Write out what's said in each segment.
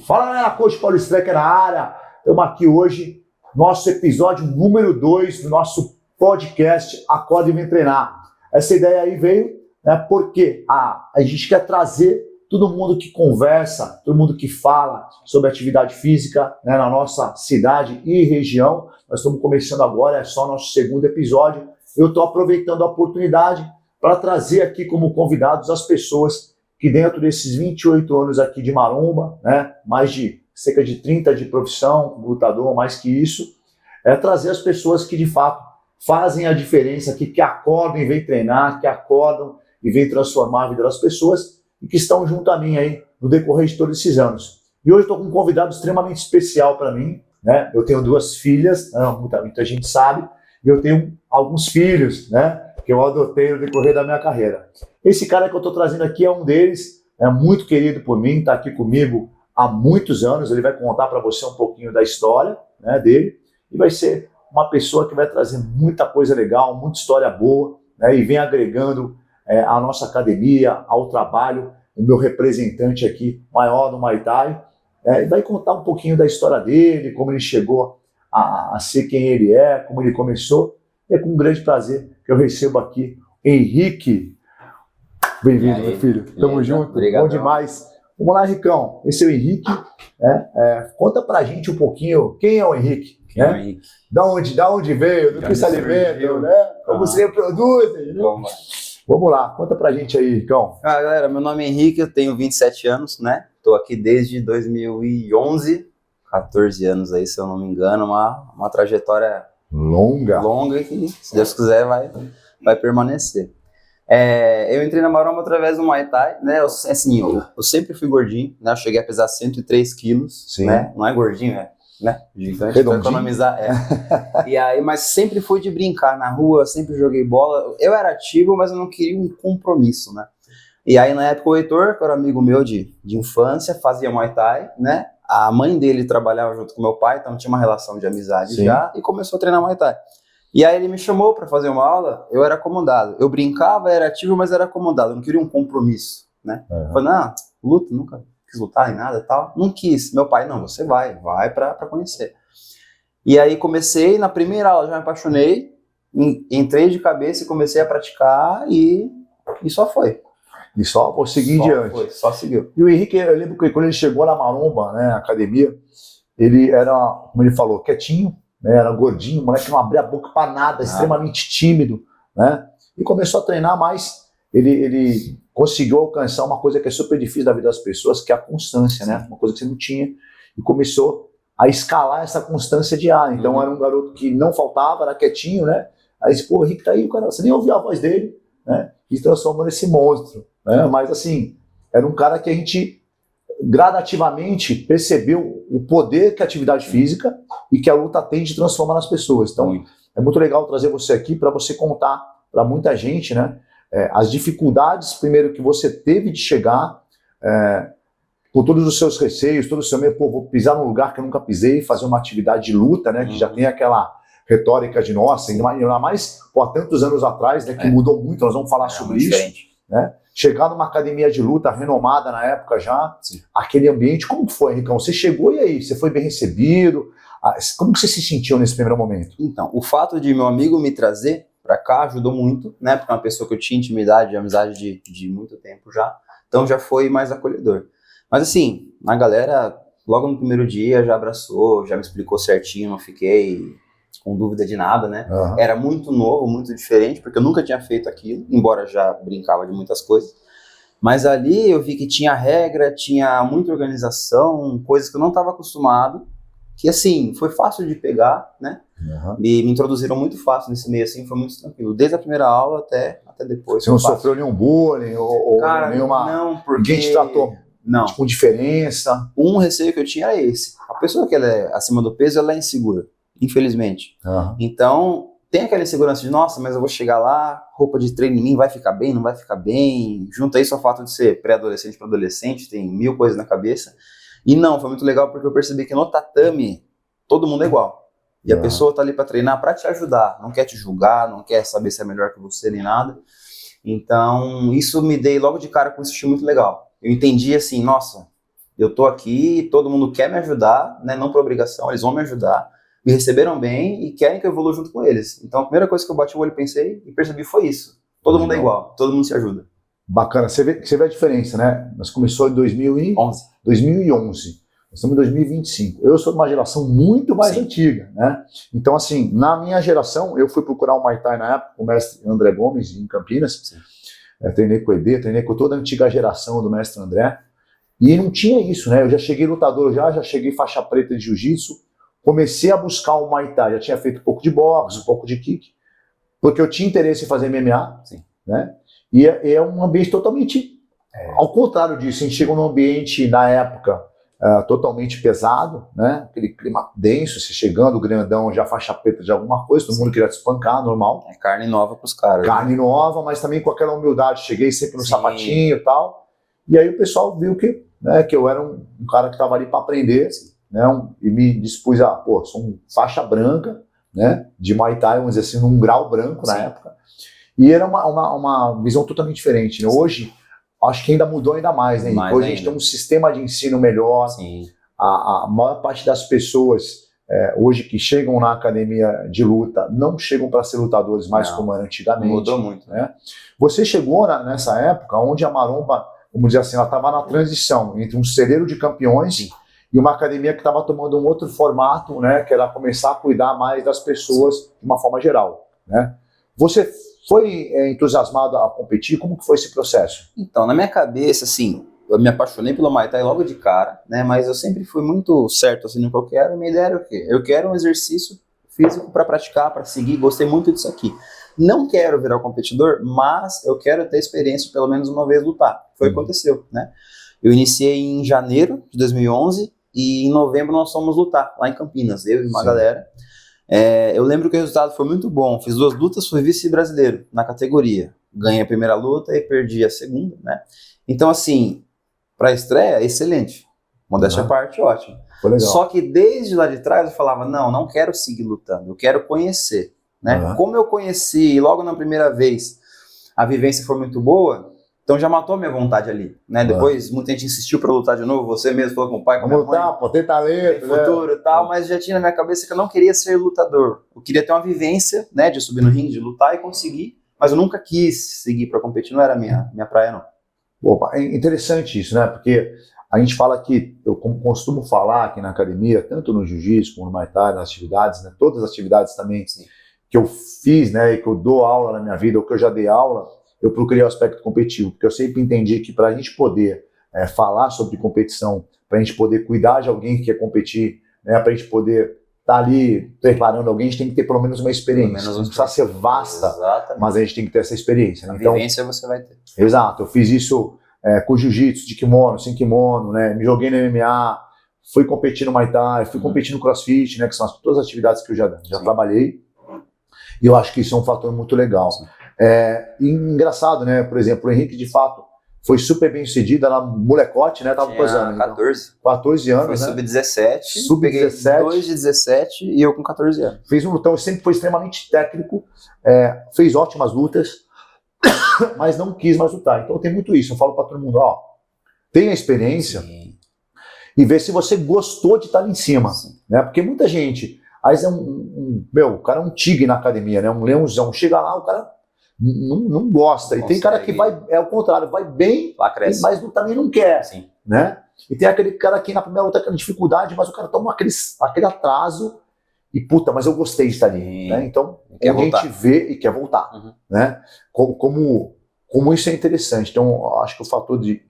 Fala galera, Coach Paulo Strecker na área. Estamos aqui hoje, nosso episódio número 2 do nosso podcast Acorda e Vem Treinar. Essa ideia aí veio porque a gente quer trazer todo mundo que conversa, todo mundo que fala sobre atividade física na nossa cidade e região. Nós estamos começando agora, é só o nosso segundo episódio. Eu estou aproveitando a oportunidade para trazer aqui como convidados as pessoas que dentro desses 28 anos aqui de maromba, mais de cerca de 30 de profissão, lutador, mais que isso, trazer as pessoas que de fato fazem a diferença, que acordam e vêm treinar, que acordam e vêm transformar a vida das pessoas e que estão junto a mim aí no decorrer de todos esses anos. E hoje estou com um convidado extremamente especial para mim, Eu tenho 2 filhas, muita gente sabe, e eu tenho alguns filhos, que eu adotei no decorrer da minha carreira. Esse cara que eu estou trazendo aqui é um deles, é muito querido por mim, está aqui comigo há muitos anos. Ele vai contar para você um pouquinho da história dele e vai ser uma pessoa que vai trazer muita coisa legal, muita história boa, e vem agregando à nossa academia, ao trabalho, o meu representante aqui maior no Muay Thai, e vai contar um pouquinho da história dele, como ele chegou a ser quem ele é, como ele começou. É com um grande prazer que eu recebo aqui Henrique. Bem-vindo, meu filho. Tamo junto. Obrigado. Bom demais. Vamos lá, Henricão. Esse é o Henrique. Conta pra gente um pouquinho quem é o Henrique. Quem é o Henrique? Da onde veio, do que se alimenta, como se reproduz. Vamos lá, conta pra gente aí, Henricão. Galera, meu nome é Henrique, eu tenho 27 anos, Tô aqui desde 2011, 14 anos aí, se eu não me engano, uma trajetória longa que, se Deus quiser, vai permanecer. Eu entrei na maromba através do Muay Thai, Eu sempre fui gordinho, Eu cheguei a pesar 103 quilos, Não é gordinho, gigante, pra economizar, E aí, mas sempre fui de brincar na rua, sempre joguei bola. Eu era ativo, mas eu não queria um compromisso, E aí, na época, o Heitor, que era amigo meu de infância, fazia Muay Thai, A mãe dele trabalhava junto com meu pai, então tinha uma relação de amizade já, e começou a treinar Muay Thai. E aí ele me chamou para fazer uma aula, eu era acomodado. Eu brincava, era ativo, mas era acomodado, eu não queria um compromisso, Eu falei, não, luta, nunca quis lutar nem nada e tal. Não quis. Meu pai, não, você vai para conhecer. E aí comecei, na primeira aula já me apaixonei, entrei de cabeça e comecei a praticar e só foi. E só vou seguir em diante. Só seguiu. E o Henrique, eu lembro que quando ele chegou na maromba, na academia, ele era, como ele falou, quietinho, era gordinho, moleque não abria a boca para nada, extremamente tímido, E começou a treinar, mas ele conseguiu alcançar uma coisa que é super difícil da vida das pessoas, que é a constância, Uma coisa que você não tinha, e começou a escalar essa constância diária. Então era um garoto que não faltava, era quietinho, Aí disse, o Henrique tá aí, o cara, você nem ouvia a voz dele, E se transformou nesse monstro, Mas assim, era um cara que a gente gradativamente percebeu o poder que a atividade física e que a luta tem de transformar nas pessoas. Então, é muito legal trazer você aqui para você contar para muita gente, as dificuldades, primeiro, que você teve de chegar, com todos os seus receios, todo o seu medo, vou pisar num lugar que eu nunca pisei, fazer uma atividade de luta, que já tem aquela retórica de nossa, ainda mais há tantos anos atrás, que mudou muito, nós vamos falar sobre isso, Chegar numa academia de luta renomada na época já, aquele ambiente, como que foi, Henricão? Você chegou e aí, você foi bem recebido? Como que você se sentiu nesse primeiro momento? Então, o fato de meu amigo me trazer pra cá ajudou muito, Porque é uma pessoa que eu tinha intimidade, amizade de muito tempo já, então já foi mais acolhedor. Mas assim, a galera, logo no primeiro dia, já abraçou, já me explicou certinho, não fiquei com dúvida de nada, Era muito novo, muito diferente, porque eu nunca tinha feito aquilo, embora já brincava de muitas coisas. Mas ali eu vi que tinha regra, tinha muita organização, coisas que eu não estava acostumado, que assim, foi fácil de pegar, Me introduziram muito fácil nesse meio, assim, foi muito tranquilo. Desde a primeira aula até depois. Você não sofreu nenhum bullying ou Cara, nenhuma... Não, porque... Ninguém te tratou com diferença? Um receio que eu tinha era esse. A pessoa que ela é acima do peso, ela é insegura. Infelizmente. Então, tem aquela insegurança de, nossa, mas eu vou chegar lá, roupa de treino em mim vai ficar bem, não vai ficar bem. Junta isso ao fato de ser pré-adolescente para adolescente, tem 1000 coisas na cabeça. E não, foi muito legal porque eu percebi que no tatame, todo mundo é igual. E a pessoa tá ali para treinar, para te ajudar. Não quer te julgar, não quer saber se é melhor que você, nem nada. Então, isso me dei logo de cara com um estilo muito legal. Eu entendi assim, nossa, eu tô aqui, todo mundo quer me ajudar, né? Não por obrigação, eles vão me ajudar, me receberam bem e querem que eu evolua junto com eles. Então a primeira coisa que eu bati o olho, pensei e percebi foi isso. Todo mundo é igual, todo mundo se ajuda. Bacana, você vê a diferença, né? Nós começamos em 2011. Nós estamos em 2025. Eu sou de uma geração muito mais antiga, né? Então, assim, na minha geração, eu fui procurar o Muay Thai na época, com o mestre André Gomes, em Campinas. Treinei com o ED, treinei com toda a antiga geração do mestre André. E não tinha isso, né? Eu já cheguei lutador, já cheguei faixa preta de jiu-jitsu. Comecei a buscar o Muay Thai, já tinha feito um pouco de boxe, um pouco de kick, porque eu tinha interesse em fazer MMA, né? E é um ambiente totalmente ao contrário disso. A gente chegou num ambiente, na época, totalmente pesado, né? Aquele clima denso, você chegando, grandão, já faixa preta de alguma coisa, todo mundo queria te espancar, normal. É carne nova pros caras. Carne nova, mas também com aquela humildade. Cheguei sempre no sapatinho e tal. E aí o pessoal viu que eu era um cara que estava ali para aprender, né? E me dispus a, sou um faixa branca, né? De Muay Thai, vamos dizer assim, num grau branco na época. E era uma visão totalmente diferente, né? Hoje, acho que ainda mudou ainda mais, né? Hoje a gente tem um sistema de ensino melhor. A maior parte das pessoas hoje que chegam na academia de luta não chegam para ser lutadores mais como era antigamente. Mudou muito. Né? Você chegou nessa época onde a Maromba, vamos dizer assim, ela estava na transição entre um celeiro de campeões e uma academia que estava tomando um outro formato, né? Que era começar a cuidar mais das pessoas de uma forma geral. Né? Você foi entusiasmado a competir? Como que foi esse processo? Então, na minha cabeça, assim, eu me apaixonei pelo Muay Thai logo de cara, né? Mas eu sempre fui muito certo, assim, no que eu quero. Minha ideia era o quê? Eu quero um exercício físico para praticar, para seguir. Gostei muito disso aqui. Não quero virar um competidor, mas eu quero ter experiência pelo menos uma vez lutar. Foi o que aconteceu, né? Eu iniciei em janeiro de 2011 e em novembro nós fomos lutar lá em Campinas, eu e uma galera. Eu lembro que o resultado foi muito bom. Fiz 2 lutas, fui vice-brasileiro na categoria. Ganhei a primeira luta e perdi a segunda, né? Então, assim, para a estreia, excelente. Modéstia à parte, ótimo. Foi legal. Só que desde lá de trás eu falava, não quero seguir lutando, eu quero conhecer, né? Como eu conheci logo na primeira vez, a vivência foi muito boa, então já matou a minha vontade ali, né? Depois muita gente insistiu para lutar de novo, você mesmo falou com o pai, com a minha mãe. Vamos ter talento, né? Futuro e tal, mas já tinha na minha cabeça que eu não queria ser lutador. Eu queria ter uma vivência, né, de subir no ringue, de lutar e conseguir, mas eu nunca quis seguir para competir, não era minha praia, não. Opa, é interessante isso, né? Porque a gente fala que, eu costumo falar aqui na academia, tanto no jiu-jitsu como no Muay Thai, nas atividades, né? Todas as atividades também que eu fiz, né, e que eu dou aula na minha vida, ou que eu já dei aula, eu procurei o aspecto competitivo, porque eu sempre entendi que para a gente poder falar sobre competição, para a gente poder cuidar de alguém que quer competir, né, para a gente poder estar ali preparando alguém, a gente tem que ter pelo menos uma experiência. Não precisa ser vasta, mas a gente tem que ter essa experiência. Né? Então, vivência você vai ter. Exato, eu fiz isso com jiu-jitsu, de kimono, sem kimono, né, me joguei no MMA, fui competir no Muay Thai, fui competir no CrossFit, né, que são todas as atividades que eu já trabalhei, e eu acho que isso é um fator muito legal. E engraçado, né? Por exemplo, o Henrique, de fato, foi super bem sucedido, era molecote, né? Tava posando. 14. Então, 14 anos, foi né? Sub-17. Sub-17. 2 de 17 e eu com 14 anos. Fez um lutão, sempre foi extremamente técnico, fez ótimas lutas, mas não quis mais lutar. Então tem muito isso. Eu falo para todo mundo, tenha experiência e vê se você gostou de estar ali em cima. Né? Porque muita gente, às vezes o cara é um tigre na academia, né? Um leãozão. Chega lá, o cara não gosta. E tem cara que vai, o contrário, vai bem, mas também não quer. Né? E tem aquele cara que na primeira luta tem aquela dificuldade, mas o cara toma aquele atraso e puta, mas eu gostei de estar ali. Né? Então, a gente vê e quer voltar. Né? Como isso é interessante. Então, acho que o fator de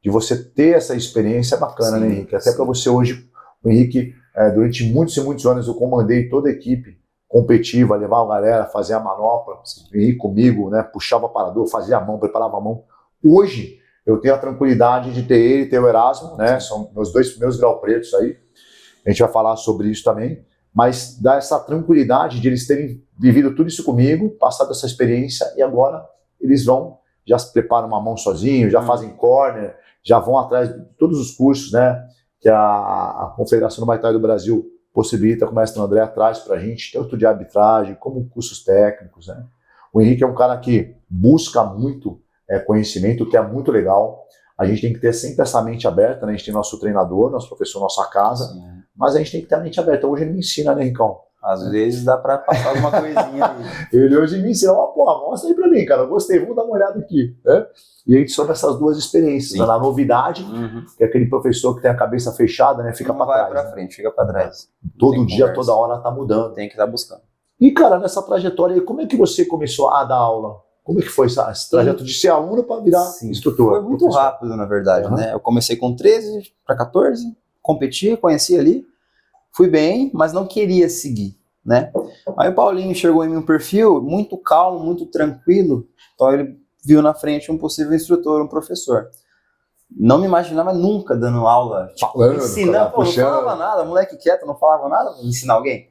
você ter essa experiência é bacana, né, Henrique? Até para você hoje, o Henrique, durante muitos e muitos anos eu comandei toda a equipe competitiva, levava a galera, fazia a manopla, Henrique comigo, né, puxava o aparador, fazia a mão, preparava a mão. Hoje, eu tenho a tranquilidade de ter ele e ter o Erasmo, né, são meus 2 primeiros grau pretos aí, a gente vai falar sobre isso também, mas dá essa tranquilidade de eles terem vivido tudo isso comigo, passado essa experiência, e agora eles já se preparam uma mão sozinhos, já fazem corner, já vão atrás de todos os cursos, né, que a Confederação do Muay Thai do Brasil possibilita, como o mestre André traz para a gente, tanto de arbitragem como cursos técnicos. Né? O Henrique é um cara que busca muito conhecimento, que é muito legal. A gente tem que ter sempre essa mente aberta, né? A gente tem nosso treinador, nosso professor, nossa casa, sim, mas a gente tem que ter a mente aberta. Hoje ele me ensina, né, Ricão? Às vezes dá pra passar alguma coisinha aí. Ele hoje me ensina, mostra aí pra mim, cara, eu gostei, vamos dar uma olhada aqui, né? E a gente soube essas duas experiências, né? Na novidade, que é aquele professor que tem a cabeça fechada, né, fica pra trás. Vai pra frente, fica pra trás. Todo dia, toda hora tá mudando. Tem que estar buscando. E, cara, nessa trajetória aí, como é que você começou a dar aula? Como é que foi esse trajeto de ser aluno para virar instrutor? Foi muito rápido, na verdade, né? Eu comecei com 13 para 14, competi, conheci ali, fui bem, mas não queria seguir, né? Aí o Paulinho enxergou em mim um perfil muito calmo, muito tranquilo, então ele viu na frente um possível instrutor, um professor. Não me imaginava nunca dando aula, ensinando, não falava nada, moleque quieto, não falava nada, vou ensinar alguém.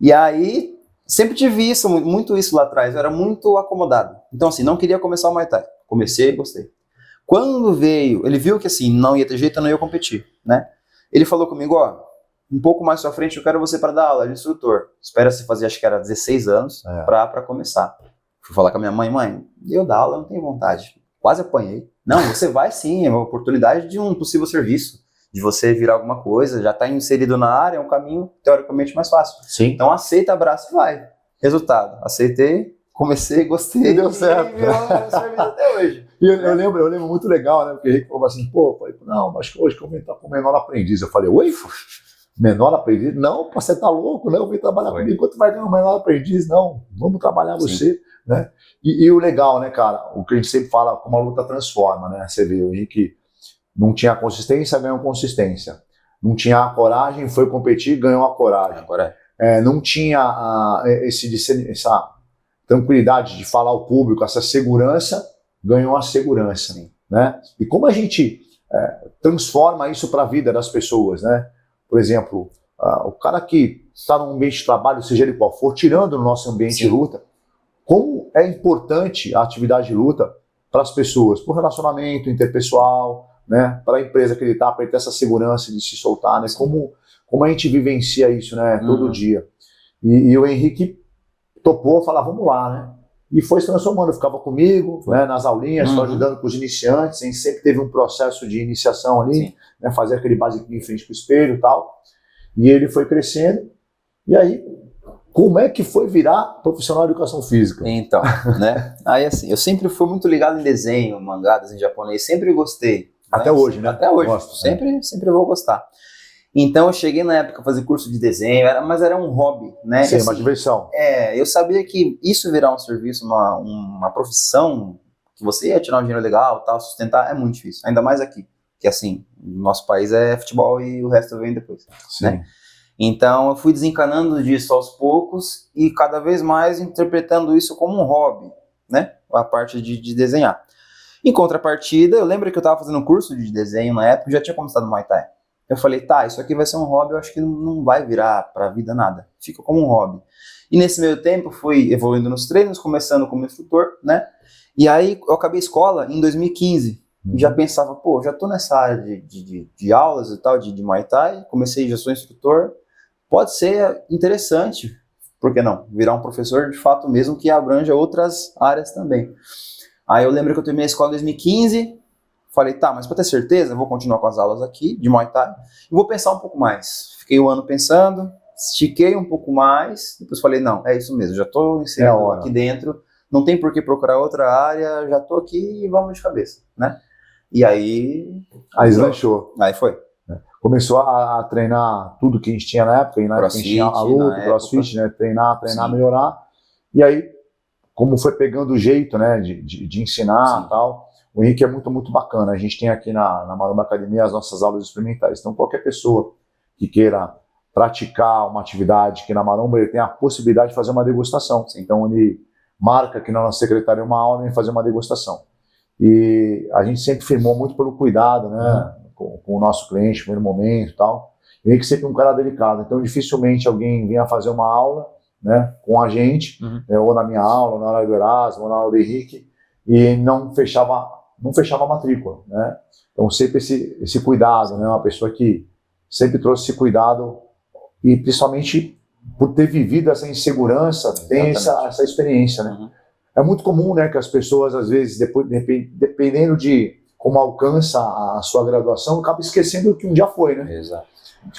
E aí... Sempre tive isso, muito isso lá atrás, eu era muito acomodado. Então, assim, não queria começar o Muay Thai. Comecei, gostei. Quando veio, ele viu que, assim, não ia ter jeito, eu não ia competir, né? Ele falou comigo, um pouco mais pra frente eu quero você para dar aula de instrutor. Espera você fazer, acho que era 16 anos, pra começar. Fui falar com a minha mãe, eu dar aula, eu não tenho vontade. Quase apanhei. Não, você vai sim, é uma oportunidade de um possível serviço. De você virar alguma coisa, já está inserido na área, é um caminho teoricamente mais fácil. Sim. Então aceita, abraça e vai. Resultado, aceitei, comecei, gostei. E deu certo. E virou meu serviço até hoje. E eu lembro muito legal, né? Porque o Henrique falou assim, falei, não, mas hoje que eu vim estar com menor aprendiz. Eu falei, oi? Menor aprendiz? Não, você tá louco, né? Eu vim trabalhar comigo, quanto vai ganhar um menor aprendiz? Não, vamos trabalhar você, né? E o legal, né, cara, o que a gente sempre fala, como a luta transforma, né? Você vê, o Henrique não tinha consistência, ganhou consistência. Não tinha a coragem, foi competir, ganhou a coragem. Não tinha essa tranquilidade de falar ao público, essa segurança, ganhou a segurança. Né? E como a gente transforma isso para a vida das pessoas, né? Por exemplo, o cara que está num ambiente de trabalho, seja ele qual for, tirando o nosso ambiente de luta, como é importante a atividade de luta para as pessoas, para o relacionamento interpessoal, né, para a empresa que ele está, para ele ter essa segurança de se soltar, né, como a gente vivencia isso, né, todo dia. E o Henrique topou falar, vamos lá, né, e foi se transformando, ficava comigo, né, nas aulinhas, só ajudando com os iniciantes, a gente sempre teve um processo de iniciação ali, né, fazer aquele basiquinho em frente para o espelho e tal, e ele foi crescendo, e aí, como é que foi virar profissional de educação física? Então, né, aí assim, eu sempre fui muito ligado em desenho, mangá, desenho japonês, sempre gostei. Até hoje, né? Até hoje, gosto, sempre vou gostar. Então eu cheguei na época a fazer curso de desenho, mas era um hobby, né? Sim, assim, uma diversão. Eu sabia que isso virar um serviço, uma profissão, que você ia tirar um dinheiro legal, tal, sustentar, é muito difícil. Ainda mais aqui, que assim, no nosso país é futebol e o resto vem depois, né? Então eu fui desencanando disso aos poucos e cada vez mais interpretando isso como um hobby, né? A parte de desenhar. Em contrapartida, eu lembro que eu estava fazendo um curso de desenho na época, já tinha começado no Muay Thai. Eu falei, isso aqui vai ser um hobby, eu acho que não vai virar para a vida nada, fica como um hobby. E nesse meio tempo, fui evoluindo nos treinos, começando como instrutor, né? E aí eu acabei a escola em 2015, e já pensava, já tô nessa área de aulas e tal, de Muay Thai, já sou instrutor, pode ser interessante, por que não? Virar um professor de fato mesmo que abranja outras áreas também. Aí eu lembro que eu terminei a escola em 2015, falei, mas para ter certeza, eu vou continuar com as aulas aqui, de Muay Thai, e vou pensar um pouco mais. Fiquei um ano pensando, estiquei um pouco mais, depois falei, não, é isso mesmo, já estou inserido aqui dentro, não tem por que procurar outra área, já estou aqui e vamos de cabeça, né? E aí... Aí deslanchou. Aí foi. Começou a treinar tudo que a gente tinha na época, e na época a gente tinha a luta, crossfit, né? Treinar, melhorar, e aí... Como foi pegando o jeito, né, de ensinar e tal. O Henrique é muito, muito bacana. A gente tem aqui na Maromba Academia as nossas aulas experimentais. Então, qualquer pessoa que queira praticar uma atividade que na Maromba, ele tem a possibilidade de fazer uma degustação. Então, ele marca aqui na nossa secretaria uma aula e fazer uma degustação. E a gente sempre firmou muito pelo cuidado, né, com o nosso cliente, no primeiro momento e tal. O Henrique sempre é um cara delicado. Então, dificilmente alguém vinha fazer uma aula, né, com a gente, ou na minha aula, ou na aula do Erasmo, ou na aula do Henrique, e não fechava a matrícula, né? Então sempre esse cuidado, né? Uma pessoa que sempre trouxe esse cuidado, e principalmente por ter vivido essa insegurança, tem essa experiência, né? É muito comum, né, que as pessoas às vezes, dependendo de como alcança a sua graduação, acaba esquecendo o que um dia foi, né? Exato.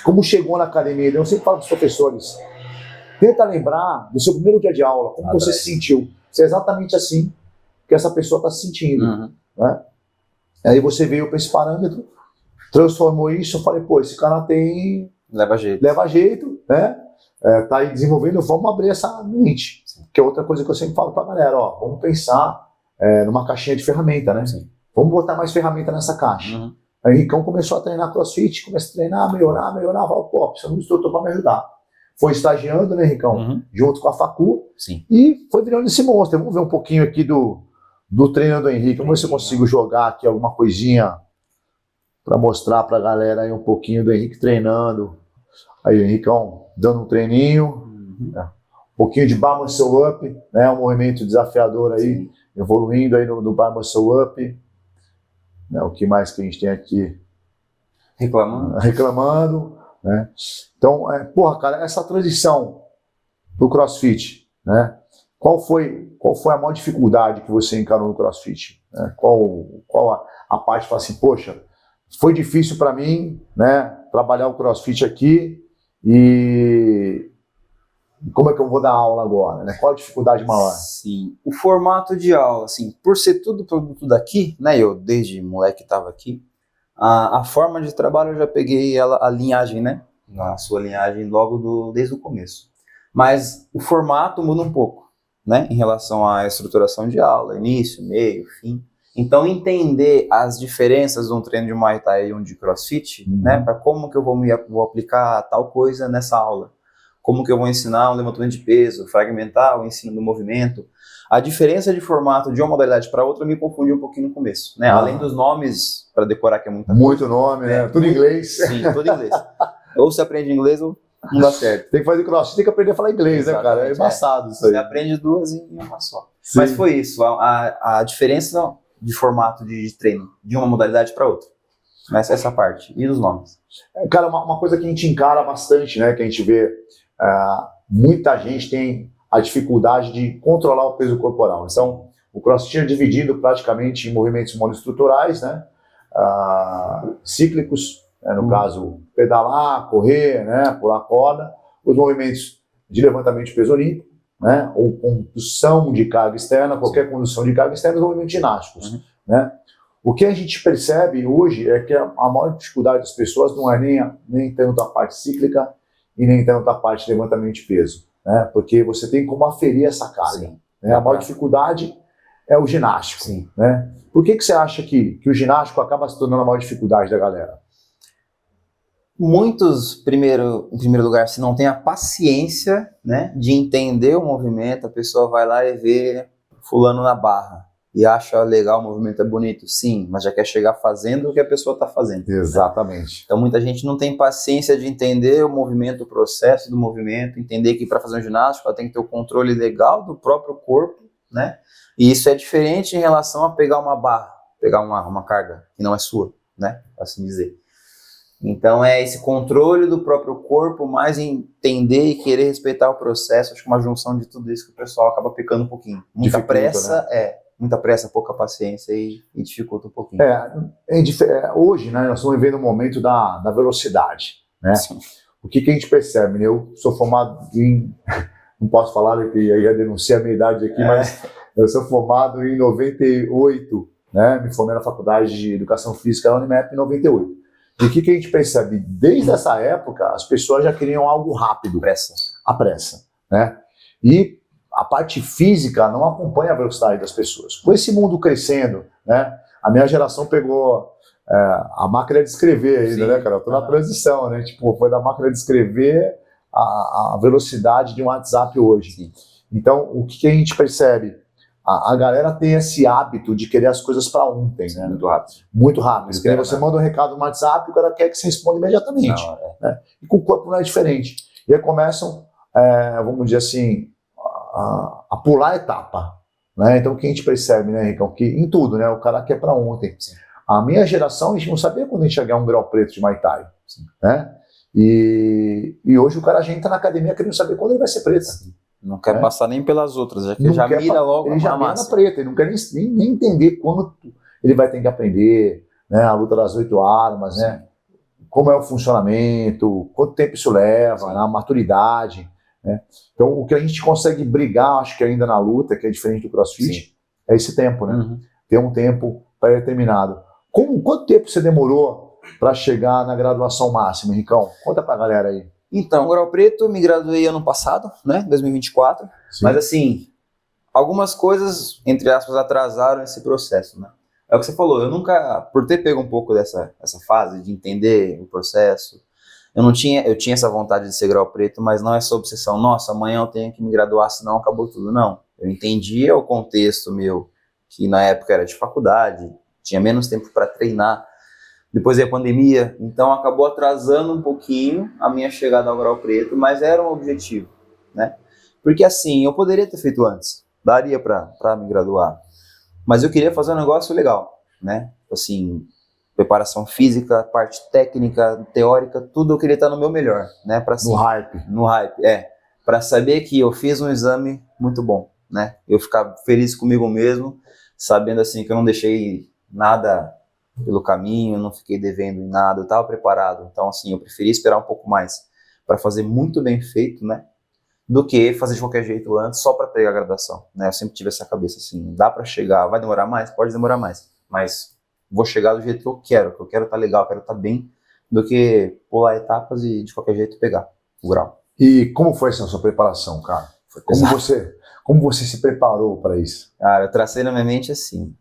Como chegou na academia. Eu sempre falo para os professores, tenta lembrar do seu primeiro dia de aula, como você se sentiu. Se é exatamente assim que essa pessoa está se sentindo. Né? Aí você veio para esse parâmetro, transformou isso, eu falei, pô, esse cara tem... Leva jeito, né? Tá aí desenvolvendo, vamos abrir essa mente. Sim. Que é outra coisa que eu sempre falo pra galera, ó, vamos pensar numa caixinha de ferramenta, né? Sim. Vamos botar mais ferramenta nessa caixa. Aí o Henricão começou a treinar CrossFit, começou a treinar, melhorar, falou, pô, precisa de um instrutor para me ajudar. Foi estagiando, né, Henricão? Junto com a Facu. Sim. E foi virando esse monstro. Vamos ver um pouquinho aqui do treino do Henrique. Vamos ver se eu consigo jogar aqui alguma coisinha para mostrar pra galera aí um pouquinho do Henrique treinando. Aí o Henricão dando um treininho, um pouquinho de bar muscle up, né, um movimento desafiador aí, sim, evoluindo aí no bar muscle up. Né, o que mais que a gente tem aqui? Reclamando, né? Então, porra, cara, essa transição pro CrossFit, né? Qual foi a maior dificuldade que você encarou no CrossFit? Né? Qual a parte que fala assim, poxa, foi difícil para mim, né, trabalhar o CrossFit aqui e como é que eu vou dar aula agora, né? Qual a dificuldade maior? Sim, o formato de aula, assim, por ser tudo produto daqui, né, eu desde moleque estava aqui, a forma de trabalho eu já peguei a linhagem, né, na sua linhagem logo desde o começo, mas o formato muda um pouco, né, em relação à estruturação de aula, início, meio, fim. Então, entender as diferenças de um treino de Muay Thai e um de CrossFit, né, para como que eu vou aplicar tal coisa nessa aula, como que eu vou ensinar um levantamento de peso, fragmentar o ensino do movimento. A diferença de formato de uma modalidade para outra me confundiu um pouquinho no começo, né, além dos nomes para decorar, que é muita coisa. Muito nome, né? Tudo em inglês. Sim, tudo em inglês. Ou você aprende inglês ou não dá certo. Tem que fazer CrossFit, tem que aprender a falar inglês, exatamente, né, cara? É embaçado isso aí. Você aprende duas em uma só. Sim. Mas foi isso, a diferença de formato de treino, de uma modalidade para outra. Essa parte. E dos nomes? Cara, uma coisa que a gente encara bastante, né, que a gente vê, muita gente tem a dificuldade de controlar o peso corporal. Então, o CrossFit é dividido praticamente em movimentos monoestruturais, né, cíclicos, né, no caso, pedalar, correr, né, pular corda, os movimentos de levantamento de peso olímpico, né, ou condução de carga externa, qualquer condução de carga externa, os movimentos ginásticos. Né? O que a gente percebe hoje é que a maior dificuldade das pessoas não é nem tanto a parte cíclica e nem tanto a parte de levantamento de peso, né? Porque você tem como aferir essa carga. Né? A maior dificuldade é o ginástico. Sim. Né? Por que você acha que o ginástico acaba se tornando a maior dificuldade da galera? Muitos, em primeiro lugar, se não tem a paciência, né, de entender o movimento, a pessoa vai lá e vê fulano na barra e acha legal, o movimento é bonito, sim, mas já quer chegar fazendo o que a pessoa está fazendo. Exatamente. Né? Então muita gente não tem paciência de entender o movimento, o processo do movimento, entender que para fazer um ginástico ela tem que ter o controle legal do próprio corpo, né? E isso é diferente em relação a pegar uma barra, pegar uma carga que não é sua, né, assim dizer. Então é esse controle do próprio corpo, mais entender e querer respeitar o processo. Acho que uma junção de tudo isso que o pessoal acaba pecando um pouquinho. Muita pressa, né? Muita pressa, pouca paciência e dificulta um pouquinho. Hoje, né, nós estamos vivendo um momento da velocidade, né? O que a gente percebe, né? Eu sou formado em... Não posso falar que ia denunciar a minha idade aqui, mas eu sou formado em 98, né? Me formei na Faculdade de Educação Física da Unimap em 98. E o que a gente percebe? Desde essa época, as pessoas já queriam algo rápido. A pressa. Né? E a parte física não acompanha a velocidade das pessoas. Com esse mundo crescendo, né? A minha geração pegou a máquina de escrever ainda, né, cara? Eu tô na transição, né? Tipo, foi da máquina de escrever a velocidade de um WhatsApp hoje. Sim. Então, o que a gente percebe? A galera tem esse hábito de querer as coisas para ontem, né? Muito rápido. Muito rápido. Porque você manda um recado no WhatsApp e o cara quer que você responda imediatamente. Né? E com o corpo não é diferente. E aí começam, vamos dizer assim, a pular a etapa. Né? Então o que a gente percebe, né, Ricão? Que em tudo, né? O cara quer para ontem. Sim. A minha geração, a gente não sabia quando a gente ia ganhar um grau preto de Muay Thai. Né? E hoje o cara já entra na academia querendo saber quando ele vai ser preto. Sim. Não quer passar nem pelas outras, já mira logo ele já mira na preta, ele não quer nem entender quando ele vai ter que aprender, né, a luta das 8 armas, né, como é o funcionamento, quanto tempo isso leva, né, a maturidade, né. Então, o que a gente consegue brigar, acho que ainda na luta, que é diferente do CrossFit, Sim. é esse tempo, né, ter um tempo pré-determinado. Quanto tempo você demorou para chegar na graduação máxima, Henricão? Conta pra galera aí. Então, Grau Preto, me graduei ano passado, né, 2024, Sim. mas assim, algumas coisas, entre aspas, atrasaram esse processo, né. É o que você falou, eu nunca, por ter pego um pouco essa fase de entender o processo, eu tinha essa vontade de ser Grau Preto, mas não essa obsessão, nossa, amanhã eu tenho que me graduar, senão acabou tudo, não. Eu entendia o contexto meu, que na época era de faculdade, tinha menos tempo para treinar, depois veio a pandemia, então acabou atrasando um pouquinho a minha chegada ao Grau Preto, mas era um objetivo, né? Porque assim, eu poderia ter feito antes, daria para me graduar, mas eu queria fazer um negócio legal, né? Assim, preparação física, parte técnica, teórica, tudo eu queria estar no meu melhor, né? Pra, assim, no hype, para saber que eu fiz um exame muito bom, né? Eu ficar feliz comigo mesmo, sabendo assim que eu não deixei nada pelo caminho, não fiquei devendo em nada, eu estava preparado. Então assim, eu preferi esperar um pouco mais para fazer muito bem feito, né? Do que fazer de qualquer jeito antes só para pegar a graduação, né? Eu sempre tive essa cabeça assim, dá para chegar, vai demorar mais? Pode demorar mais, mas vou chegar do jeito que eu quero estar legal, eu quero estar bem, do que pular etapas e de qualquer jeito pegar o grau. E como foi essa sua preparação, cara? Como você se preparou para isso? Cara, eu tracei na minha mente assim,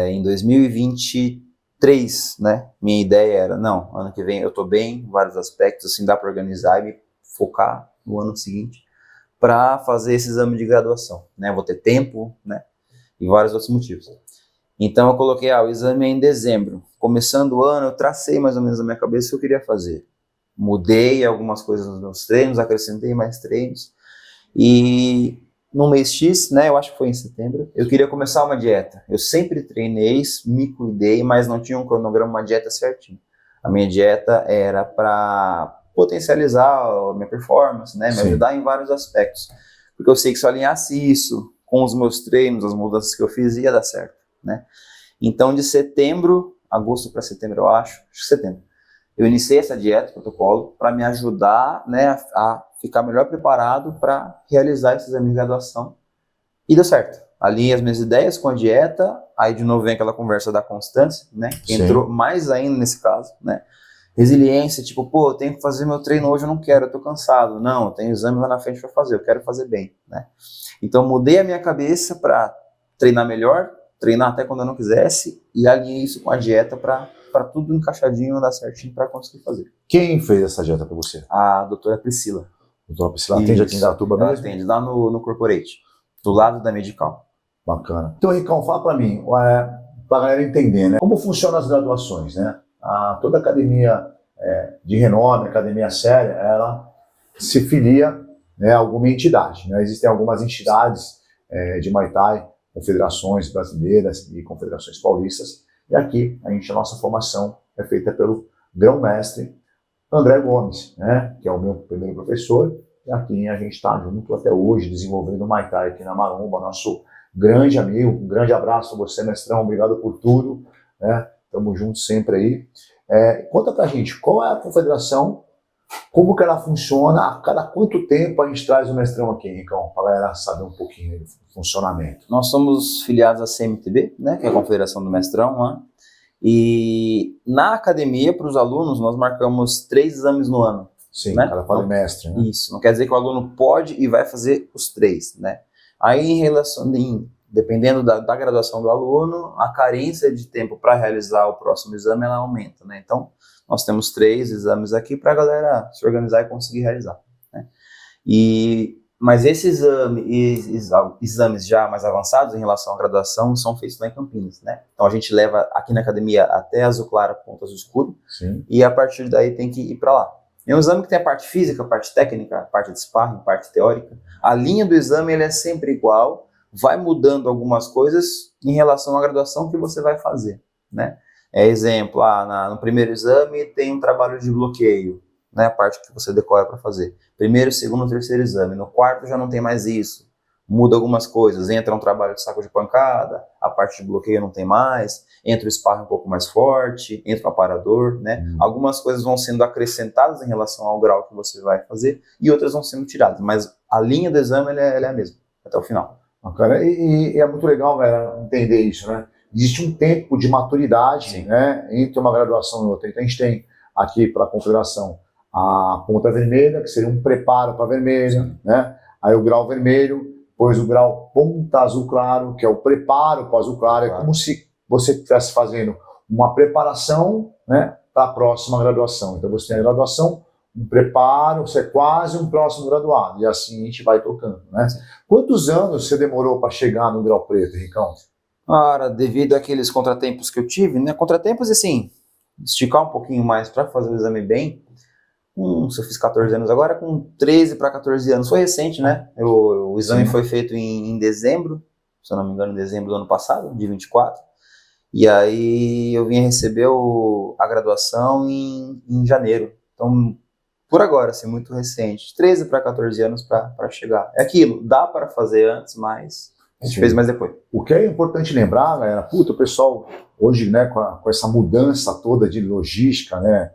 em 2023, né, minha ideia era, não, ano que vem eu tô bem, em vários aspectos, assim, dá para organizar e me focar no ano seguinte para fazer esse exame de graduação, né, vou ter tempo, né, e vários outros motivos. Então eu coloquei, o exame é em dezembro. Começando o ano, eu tracei mais ou menos na minha cabeça o que eu queria fazer. Mudei algumas coisas nos meus treinos, acrescentei mais treinos. E no mês X, né, eu acho que foi em setembro, eu queria começar uma dieta. Eu sempre treinei, me cuidei, mas não tinha um cronograma, uma dieta certinho. A minha dieta era para potencializar a minha performance, né, me ajudar em vários aspectos. Porque eu sei que se eu alinhasse isso com os meus treinos, as mudanças que eu fiz, ia dar certo, né? Então, de agosto para setembro, eu acho que setembro, eu iniciei essa dieta, protocolo, para me ajudar, né, a ficar melhor preparado para realizar esse exame de graduação. E deu certo. Alinhei as minhas ideias com a dieta, aí de novo vem aquela conversa da constância, né, que entrou mais ainda nesse caso, né? Resiliência, tipo, eu tenho que fazer meu treino hoje, eu não quero, eu tô cansado. Não, eu tenho exame lá na frente para fazer, eu quero fazer bem, né? Então, mudei a minha cabeça para treinar melhor, treinar até quando eu não quisesse, e alinhei isso com a dieta para tudo encaixadinho, dar certinho para conseguir fazer. Quem fez essa dieta para você? A doutora Priscila. A doutora Priscila atende aqui em Indaiatuba mesmo? Ela atende lá no Corporate, do lado da Medical. Bacana. Então, Ricão, fala para mim, para a galera entender, né? Como funcionam as graduações, né? Toda academia de renome, academia séria, ela se filia, né, a alguma entidade, né? Existem algumas entidades de Muay Thai, confederações brasileiras e confederações paulistas, e aqui a nossa formação é feita pelo grão-mestre André Gomes, né, que é o meu primeiro professor, e aqui a gente está junto até hoje, desenvolvendo o Muay Thai aqui na Maromba, nosso grande amigo, um grande abraço a você, mestrão, obrigado por tudo, né, estamos juntos sempre aí. Conta pra gente, qual é a confederação, como que ela funciona, a cada quanto tempo a gente traz o mestrão aqui, Ricão, para a galera saber um pouquinho do funcionamento. Nós somos filiados à CMTB, né, que é a Confederação do Mestrão, né? E na academia, para os alunos, nós marcamos 3 exames no ano. Sim, né? cada quadrimestre, né? Isso, não quer dizer que o aluno pode e vai fazer os 3, né? Aí, dependendo da graduação do aluno, a carência de tempo para realizar o próximo exame, ela aumenta, né? Então, nós temos 3 exames aqui para a galera se organizar e conseguir realizar, né? Mas esse exame e exames já mais avançados em relação à graduação são feitos lá em Campinas, né? Então a gente leva aqui na academia até Azul Claro, Ponta Azul Escuro. Sim. E a partir daí tem que ir para lá. É um exame que tem a parte física, a parte técnica, a parte de sparring, a parte teórica. A linha do exame ele é sempre igual, vai mudando algumas coisas em relação à graduação que você vai fazer, né? Exemplo, no primeiro exame tem um trabalho de bloqueio, né, a parte que você decora para fazer. Primeiro, segundo, terceiro exame. No quarto já não tem mais isso. muda algumas coisas, entra um trabalho de saco de pancada, a parte de bloqueio não tem mais, entra o sparring um pouco mais forte, entra o aparador, né? Algumas coisas vão sendo acrescentadas em relação ao grau que você vai fazer e outras vão sendo tiradas, mas a linha do exame ela é a mesma, até o final. Cara, e é muito legal, galera, entender isso, né? Existe um tempo de maturidade, né, entre uma graduação e outra. Então a gente tem aqui para a confederação a ponta vermelha, que seria um preparo para vermelha, né? Aí o grau vermelho, depois o grau ponta azul claro, que é o preparo para o azul claro. É como se você estivesse fazendo uma preparação, né, para a próxima graduação. Então você tem a graduação, um preparo, você é quase um próximo graduado. E assim a gente vai tocando, né? Quantos anos você demorou para chegar no grau preto, Ricão? Cara, devido àqueles contratempos que eu tive, né? Contratempos, assim, esticar um pouquinho mais para fazer o exame bem. Se eu fiz 14 anos agora, com 13 para 14 anos. Foi recente, né? O exame foi feito em dezembro, se eu não me engano, em dezembro do ano passado, de 24. E aí eu vim receber a graduação em janeiro. Então, por agora, assim, muito recente. 13 para 14 anos para chegar. É aquilo, dá para fazer antes, mas a gente fez mais depois. O que é importante lembrar, galera, o pessoal hoje, né, com essa mudança toda de logística, né,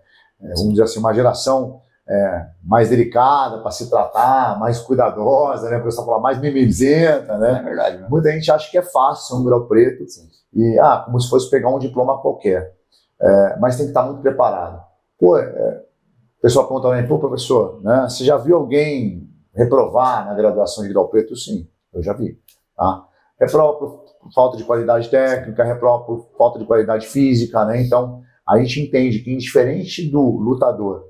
vamos dizer assim, uma geração mais delicada para se tratar, mais cuidadosa, né, o pessoal fala mais mimizenta, né? É verdade. Né? Muita gente acha que é fácil um grau preto, e como se fosse pegar um diploma qualquer, mas tem que estar muito preparado. O pessoal pergunta também, professor, né, você já viu alguém reprovar na graduação de grau preto? Sim, eu já vi. Tá? Reprova por falta de qualidade técnica, reprova por falta de qualidade física, né? Então a gente entende que, indiferente do lutador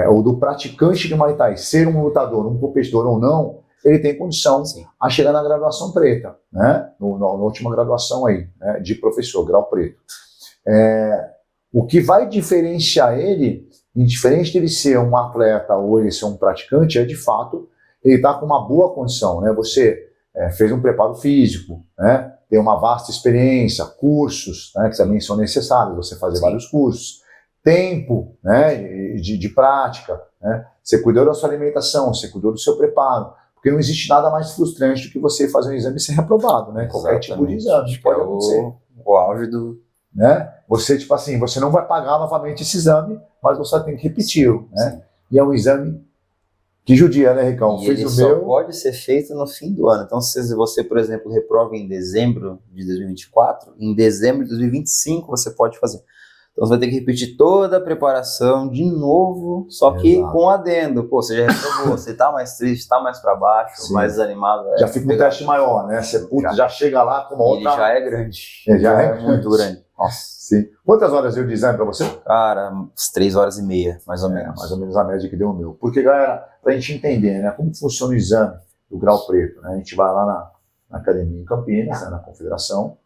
ou do praticante de Muay Thai ser um lutador, um competidor ou não, ele tem condição a chegar na graduação preta, né? Na última graduação aí, né? De professor, grau preto. O que vai diferenciar ele, indiferente dele ser um atleta ou ele ser um praticante, é de fato ele está com uma boa condição, né? Você fez um preparo físico, né? Tem uma vasta experiência, cursos, né, que também são necessários, você fazer vários cursos, tempo, né, de prática, né? Você cuidou da sua alimentação, você cuidou do seu preparo, porque não existe nada mais frustrante do que você fazer um exame e ser reprovado, né? Qualquer tipo de exame pode acontecer. O auge do... Né? Você, tipo assim, você não vai pagar novamente esse exame, mas você tem que repetir, né? E é um exame que judia, né, Ricão? E ele só pode ser feito no fim do ano. Então, se você, por exemplo, reprova em dezembro de 2024, em dezembro de 2025 você pode fazer. Então, você vai ter que repetir toda a preparação de novo, só que com adendo. Pô, você já reprovou, você tá mais triste, tá mais para baixo, mais desanimado. Já fica um teste maior, né? Você já chega lá com uma outra... Ele já é grande. Já é muito grande. Nossa. Sim. Quantas horas deu de exame para você? Cara, umas 3 horas e meia, mais ou menos. Mais ou menos a média que deu o meu. Porque, galera, pra gente entender, né, como funciona o exame do grau preto, né? A gente vai lá na academia em Campinas, né, na confederação,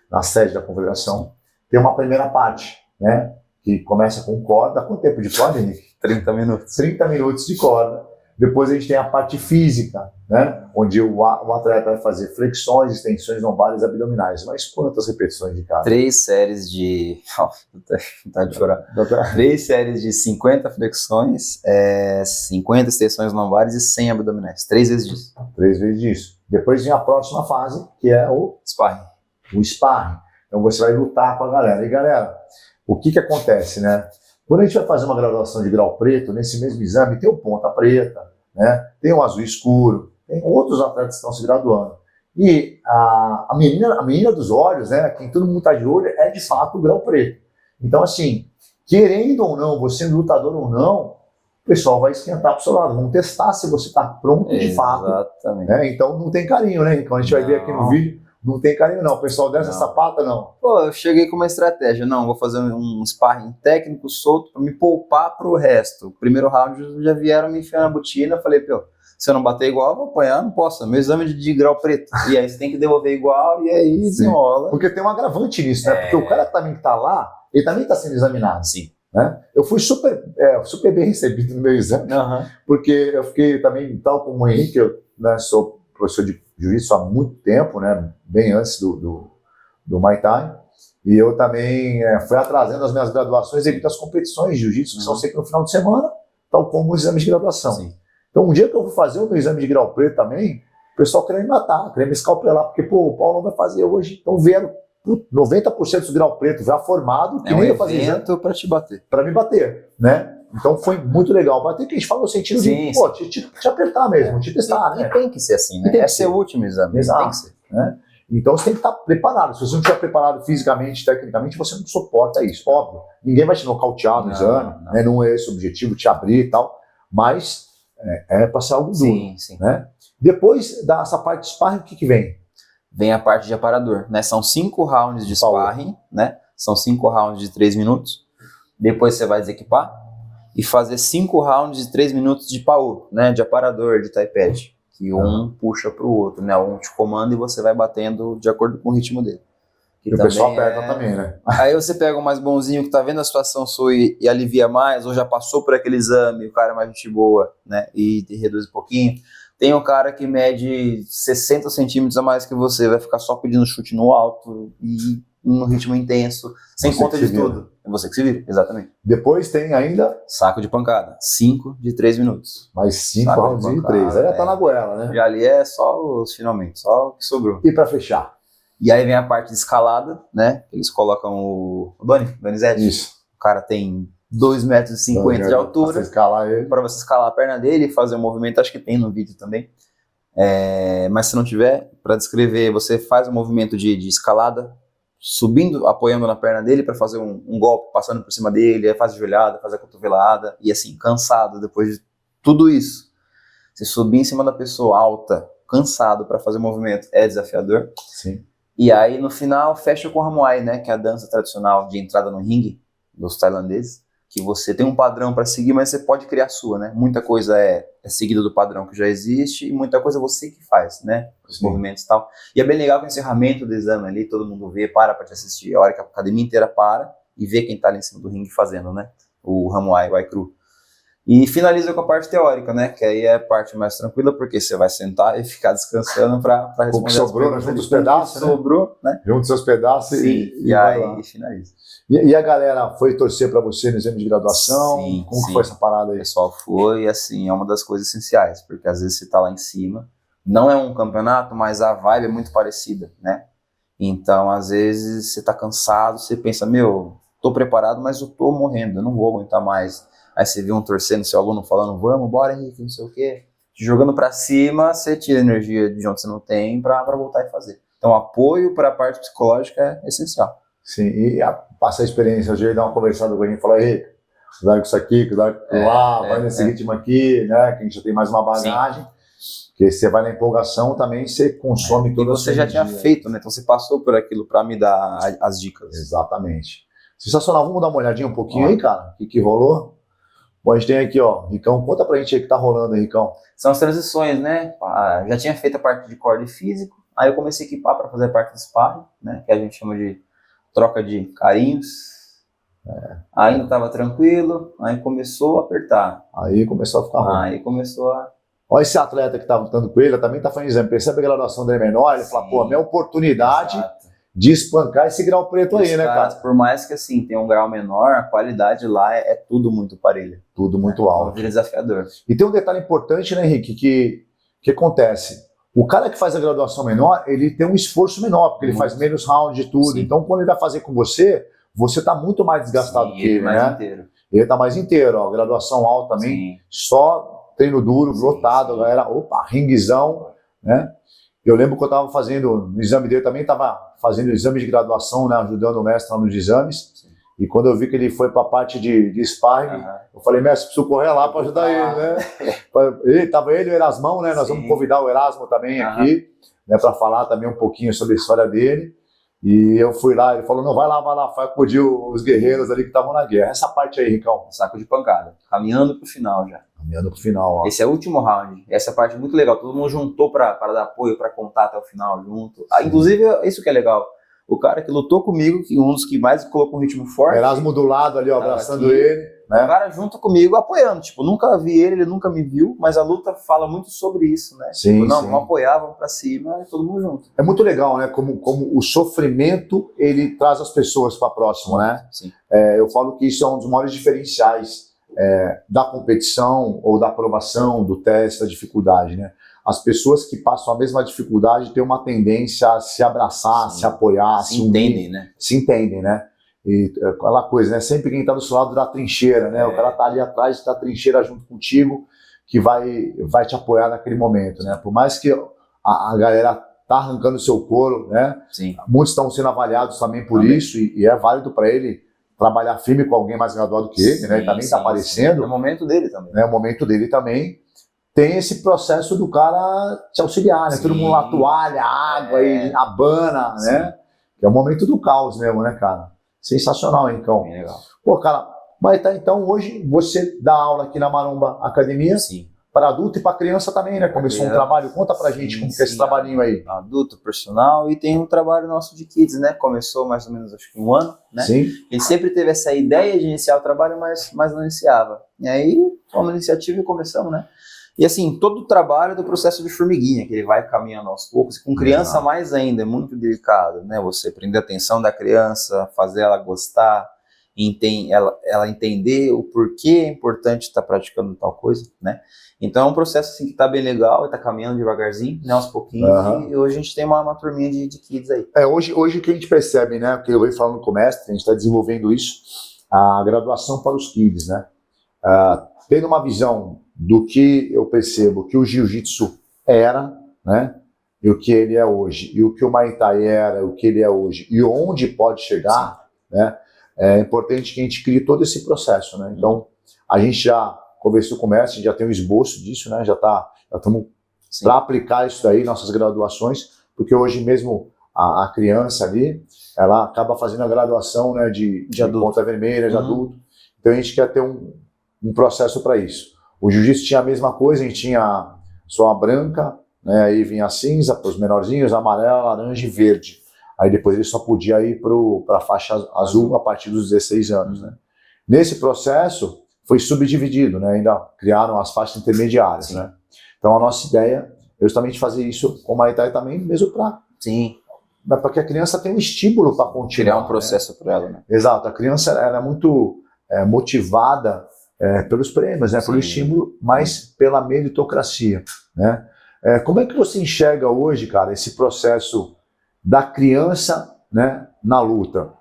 na sede da confederação, tem uma primeira parte, né, que começa com corda. Quanto tempo de corda, Henrique? 30 minutos. 30 minutos de corda. Depois a gente tem a parte física, né, onde o atleta vai fazer flexões, extensões lombares e abdominais. Mas quantas repetições de cada? 3 séries de... Tá de chorar. 3 séries de 50 flexões, 50 extensões lombares e 100 abdominais. 3 vezes disso. 3 vezes disso. Depois vem a próxima fase, que é o sparring. O sparring. Então você vai lutar com a galera. E galera, o que acontece, né? Quando a gente vai fazer uma graduação de grau preto, nesse mesmo exame tem o ponta preta, né? Tem o azul escuro, tem outros atletas que estão se graduando. E a menina dos olhos, né, quem todo mundo está de olho, é de fato o grau preto. Então, assim, querendo ou não, você sendo lutador ou não, o pessoal vai esquentar para o seu lado, vão testar se você está pronto de fato. Exatamente. Né? Então não tem carinho, né? Então a gente vai ver aqui no vídeo. Não tem carinho não, o pessoal dessa sapata não. Pô, eu cheguei com uma estratégia, não, vou fazer um sparring técnico solto para me poupar pro resto. O primeiro round já vieram me enfiar na botina, falei, pô, se eu não bater igual, eu vou apanhar, não posso, meu exame de grau preto. E aí você tem que devolver igual e aí desenrola. Porque tem um agravante nisso, né? Porque o cara que também tá lá, ele também tá sendo examinado. Sim. Né? Eu fui super bem recebido no meu exame, porque eu fiquei também, tal como o Henrique, eu sou professor de jiu-jitsu há muito tempo, né, bem antes do Muay Thai, e eu também fui atrasando as minhas graduações devido às competições de jiu-jitsu, que são sempre no final de semana, tal como os exames de graduação. Sim. Então, um dia que eu vou fazer o meu exame de grau preto também, o pessoal querendo matar, querendo me escalpelar, porque, pô, o Paulo não vai fazer hoje. Então vieram 90% do grau preto já formado, que nem eu fazia evento para te bater. Para me bater, né? Então foi muito legal. Bater que a gente fala no sentido de, pô, te apertar mesmo, te testar, né? E tem que ser assim, né? É ser o último exame. Exato. Tem que ser. Né? Então você tem que estar preparado. Se você não estiver preparado fisicamente, tecnicamente, você não suporta isso. Óbvio, ninguém vai te nocautear no exame, né? Não é esse o objetivo, te abrir e tal, mas é para ser algo duro. Sim. Né? Depois dessa parte de sparring, o que vem? Vem a parte de aparador, né? São 5 rounds de sparring, né? São 5 rounds de 3 minutos. Depois você vai desequipar e fazer 5 rounds de 3 minutos de PAU, né? De aparador, de tie-pad. Que um puxa para o outro, né? Um te comanda e você vai batendo de acordo com o ritmo dele. E o pessoal aperta também, né? Aí você pega um mais bonzinho que tá vendo a situação sua e alivia mais, ou já passou por aquele exame, o cara é mais gente boa, né? E reduz um pouquinho. Tem um cara que mede 60 centímetros a mais que você, vai ficar só pedindo chute no alto e no ritmo intenso, sem conta de tudo. É você que se vira, exatamente. Depois tem ainda... Saco de pancada, 5 de 3 minutos. Mais 5 rounds de 3, aí já tá na goela, né? E ali é só os finalmente, só o que sobrou. E pra fechar? E aí vem a parte de escalada, né? Eles colocam o Donizete. Isso. O cara tem 2,50 m de altura. Pra você escalar ele. Para você escalar a perna dele e fazer um movimento, acho que tem no vídeo também. Mas se não tiver, para descrever, você faz um movimento de escalada, subindo, apoiando na perna dele para fazer um golpe, passando por cima dele, aí faz a joelhada, faz a cotovelada, e assim, cansado depois de tudo isso. Você subir em cima da pessoa alta, cansado para fazer o movimento, é desafiador. Sim. E aí, no final, fecha com o Hamuai, né, que é a dança tradicional de entrada no ringue dos tailandeses, que você tem um padrão para seguir, mas você pode criar a sua, né? Muita coisa é seguida do padrão que já existe e muita coisa você que faz, né? Os movimentos e tal. E é bem legal que o encerramento do exame ali, todo mundo vê, para te assistir. A hora que a academia inteira para e vê quem tá ali em cima do ringue fazendo, né? O Hamuai, o Aikru. E finaliza com a parte teórica, né? Que aí é a parte mais tranquila, porque você vai sentar e ficar descansando para responder. O que sobrou, né? Junta os pedaços, né? Sobrou, né? Junta os seus pedaços e aí finaliza. E a galera foi torcer para você no exame de graduação? Sim, Como foi essa parada aí? O pessoal foi, assim, é uma das coisas essenciais, porque às vezes você tá lá em cima, não é um campeonato, mas a vibe é muito parecida, né? Então, às vezes, você tá cansado, você pensa, tô preparado, mas eu tô morrendo, eu não vou aguentar mais. Aí você vê um torcendo, seu aluno falando, vamos, bora Henrique, não sei o quê. Te jogando pra cima, você tira energia de onde você não tem pra voltar e fazer. Então, apoio para a parte psicológica é essencial. Sim, e passar a experiência, eu já ia dar uma conversada com ele e falar, ei, cuidado com isso aqui, cuidado com lá, vai nesse ritmo aqui, né, que a gente já tem mais uma bagagem. Sim. Porque você vai na empolgação também, você consome toda a sua energia. Você já tinha feito, né, então você passou por aquilo para me dar as dicas. Exatamente. Sensacional, vamos dar uma olhadinha um pouquinho aí, cara, o que rolou? Bom, a gente tem aqui, ó, Ricão, conta pra gente aí o que tá rolando aí, Ricão. São as transições, né, já tinha feito a parte de core físico, aí eu comecei a equipar para fazer a parte do sparring, né, que a gente chama de troca de carinhos. Ainda estava tranquilo, aí começou a apertar. Aí começou a ficar ruim. Aí começou a... Olha esse atleta que tá lutando com ele, também tá fazendo exame, percebe a graduação dele menor, ele fala, pô, a minha oportunidade de espancar esse grau preto aí, né, cara? Por mais que assim, tenha um grau menor, a qualidade lá é tudo muito parelha. Tudo muito alto. Então vira desafiador. E tem um detalhe importante, né, Henrique, que acontece. O cara que faz a graduação menor, ele tem um esforço menor, porque ele faz menos round de tudo. Sim. Então, quando ele vai fazer com você tá muito mais desgastado que ele, né? Inteiro. Ele tá mais inteiro, ó. Graduação alta também, só treino duro, lotado, galera. Opa, ringuezão, né? Eu lembro que eu tava fazendo, no exame dele também, tava fazendo exame de graduação, né? Ajudando o mestre lá nos exames. Sim. E quando eu vi que ele foi para a parte de sparring, eu falei, mestre, preciso correr lá para ajudar ele, né? Tava ele e o Erasmão, né? Nós vamos convidar o Erasmo também aqui, né? Para falar também um pouquinho sobre a história dele. E eu fui lá, ele falou, não, vai lá, vai acudir os guerreiros ali que estavam na guerra. Essa parte aí, Ricão. Saco de pancada, caminhando pro final já. Caminhando pro final, ó. Esse é o último round, essa parte é muito legal, todo mundo juntou para dar apoio, para contar até o final junto. Inclusive, isso que é legal. O cara que lutou comigo, que um dos que mais colocou um ritmo forte. Erasmo do lado ali, ó, abraçando ele. Né? O cara junto comigo, apoiando. Tipo, nunca vi ele nunca me viu, mas a luta fala muito sobre isso, né? Sim, tipo, sim. Vamos apoiar, vamos pra cima, e todo mundo junto. É muito legal, né? Como o sofrimento, ele traz as pessoas para próximo, né? Sim. Eu falo que isso é um dos maiores diferenciais da competição ou da aprovação, do teste, da dificuldade, né? as pessoas que passam a mesma dificuldade têm uma tendência a se abraçar, se apoiar, se entendem, né? Se entendem, né? E aquela coisa, né? Sempre quem está do seu lado da trincheira, né? O cara tá ali atrás da trincheira junto contigo, que vai te apoiar naquele momento, né? Por mais que a galera tá arrancando o seu couro, né? Sim. Muitos estão sendo avaliados também por isso, e é válido para ele trabalhar firme com alguém mais graduado que ele, né? Ele também está aparecendo. É o momento dele também. É o momento dele também. Tem esse processo do cara te auxiliar, né? Todo mundo lá, toalha, água, e abana, né? Que é o momento do caos mesmo, né, cara? Sensacional, hein, Cão? Bem legal. Pô, cara, mas tá, então hoje você dá aula aqui na Maromba Academia. Sim. Para adulto e para criança também, né? Começou um trabalho. Conta pra gente como que é esse trabalhinho aí. Adulto, personal, e tem um trabalho nosso de kids, né? Começou mais ou menos, acho que 1 ano, né? Sim. Ele sempre teve essa ideia de iniciar o trabalho, mas não iniciava. E aí, fomos na iniciativa e começamos, né? E assim, todo o trabalho é do processo de formiguinha, que ele vai caminhando aos poucos. Com criança mais ainda, é muito delicado, né? Você prender a atenção da criança, fazer ela gostar, ela entender o porquê é importante estar praticando tal coisa, né? Então é um processo assim, que está bem legal, está caminhando devagarzinho, né, aos pouquinhos, e hoje a gente tem uma turminha de kids aí. Hoje o que a gente percebe, né, porque eu venho falando com o mestre, a gente está desenvolvendo isso, a graduação para os kids, né, tendo uma visão do que eu percebo que o jiu-jitsu era, né, e o que ele é hoje, e o que o Muay Thai era, o que ele é hoje, e onde pode chegar, né, é importante que a gente crie todo esse processo, né, então a gente já conversou com o mestre, já tem um esboço disso, né? Já estamos para aplicar isso daí, nossas graduações, porque hoje mesmo a criança ali, ela acaba fazendo a graduação, né, de ponta vermelha, de adulto. Então a gente quer ter um processo para isso. O jiu-jitsu tinha a mesma coisa, a gente tinha só a branca, né? Aí vinha a cinza para os menorzinhos, amarela, laranja e verde. Aí depois ele só podia ir para a faixa azul a partir dos 16 anos, né? Nesse processo foi subdividido, né? Ainda criaram as faixas intermediárias, né? Então a nossa ideia é justamente fazer isso com o Muay Thai também, mesmo para que a criança tenha um estímulo para continuar. Criar um processo para ela, né? Exato, a criança ela é muito motivada pelos prêmios, né? Pelo estímulo, mas pela meritocracia, né? Como é que você enxerga hoje, cara, esse processo da criança, né, na luta?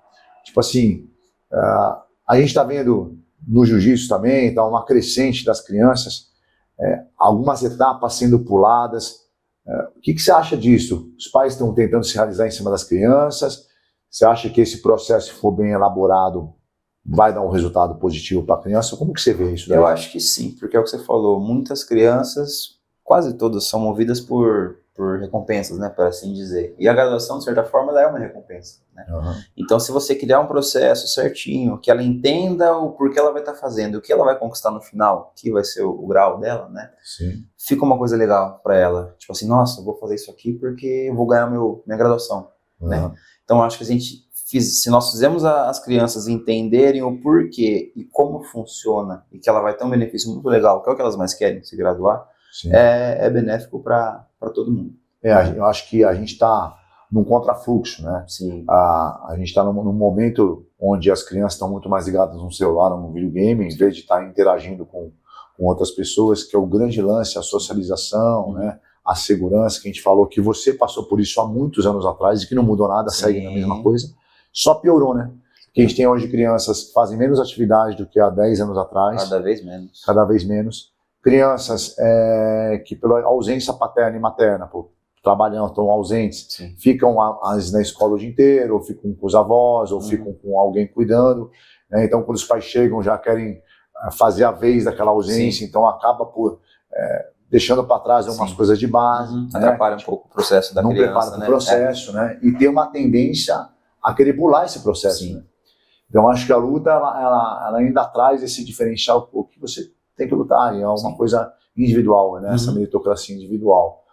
Tipo assim, a gente está vendo no jiu-jitsu também, tá uma crescente das crianças, algumas etapas sendo puladas. O que você acha disso? Os pais estão tentando se realizar em cima das crianças? Você acha que esse processo, se for bem elaborado, vai dar um resultado positivo para a criança? Como que você vê isso daí? Eu acho que sim, porque é o que você falou, muitas crianças, quase todas, são movidas por recompensas, né, por assim dizer. E a graduação, de certa forma, ela é uma recompensa, né? Então, se você criar um processo certinho, que ela entenda o porquê ela vai estar fazendo, o que ela vai conquistar no final, que vai ser o grau dela, né? Sim. Fica uma coisa legal para ela. Tipo assim, nossa, eu vou fazer isso aqui porque eu vou ganhar minha graduação, né? Então, acho que se nós fizermos as crianças entenderem o porquê e como funciona, e que ela vai ter um benefício muito legal, que é o que elas mais querem, se graduar, é benéfico para todo mundo. Eu acho que a gente está num contrafluxo, né? Sim. A gente está num momento onde as crianças estão muito mais ligadas no celular ou no videogame, em vez de estar interagindo com outras pessoas, que é o grande lance, a socialização, né? A segurança, que a gente falou que você passou por isso há muitos anos atrás e que não mudou nada, segue na mesma coisa, só piorou, né? Porque a gente tem hoje crianças que fazem menos atividade do que há 10 anos atrás. Cada vez menos. Cada vez menos. Crianças que pela ausência paterna e materna, trabalhando, estão ausentes, ficam na escola o dia inteiro, ou ficam com os avós, ou ficam com alguém cuidando, né? Então quando os pais chegam já querem fazer a vez daquela ausência, então acaba por deixando para trás algumas coisas de base. Né? Atrapalha um pouco o processo da criança. Não prepara para o processo, né? E tem uma tendência a querer pular esse processo. Né? Então acho que a luta ela ainda traz esse diferencial, o que você tem que lutar, e é uma coisa individual, né? Essa meritocracia individual.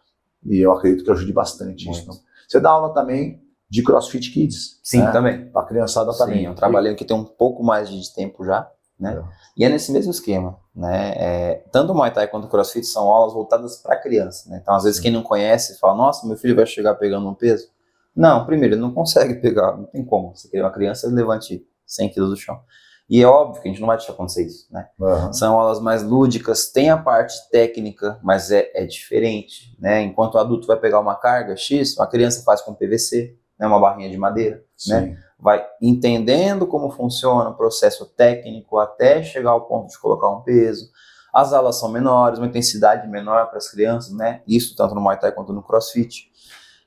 E eu acredito que ajude bastante isso. Então, você dá aula também de CrossFit Kids. Sim, né? Também. Para a criançada também. Sim, eu trabalhei aqui tem um pouco mais de tempo já, né? E é nesse mesmo esquema, né? Tanto o Muay Thai quanto o CrossFit são aulas voltadas para criança, né? Então, às vezes, quem não conhece fala, nossa, meu filho vai chegar pegando um peso. Não, primeiro, ele não consegue pegar, não tem como. Você quer uma criança, ele levante 100 quilos do chão. E é óbvio que a gente não vai deixar acontecer isso, né? São aulas mais lúdicas, tem a parte técnica, mas é diferente, né? Enquanto o adulto vai pegar uma carga X, a criança faz com PVC, né? Uma barrinha de madeira, né? Vai entendendo como funciona o processo técnico até chegar ao ponto de colocar um peso. As aulas são menores, uma intensidade menor para as crianças, né? Isso tanto no Muay Thai quanto no CrossFit.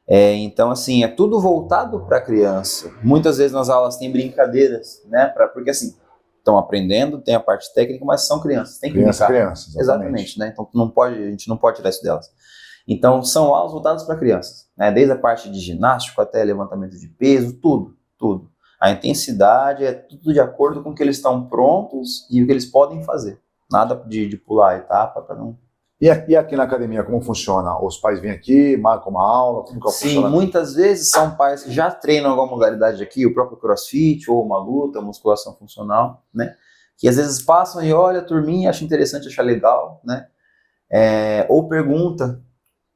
Então, assim, é tudo voltado para a criança. Muitas vezes nas aulas tem brincadeiras, né? Porque, assim, estão aprendendo, tem a parte técnica, mas são crianças, tem que brincar. Crianças, exatamente, né? Então, a gente não pode tirar isso delas. Então, são aulas voltadas para crianças, né? Desde a parte de ginástico até levantamento de peso, tudo. A intensidade é tudo de acordo com o que eles estão prontos e o que eles podem fazer. Nada de pular a etapa para não... E aqui na academia, como funciona? Os pais vêm aqui, marcam uma aula? Como que funciona? Sim, muitas vezes são pais que já treinam alguma modalidade aqui, o próprio CrossFit, ou uma luta, musculação funcional, né? Que às vezes passam e olham a turminha, acham interessante, acham legal, né? Ou pergunta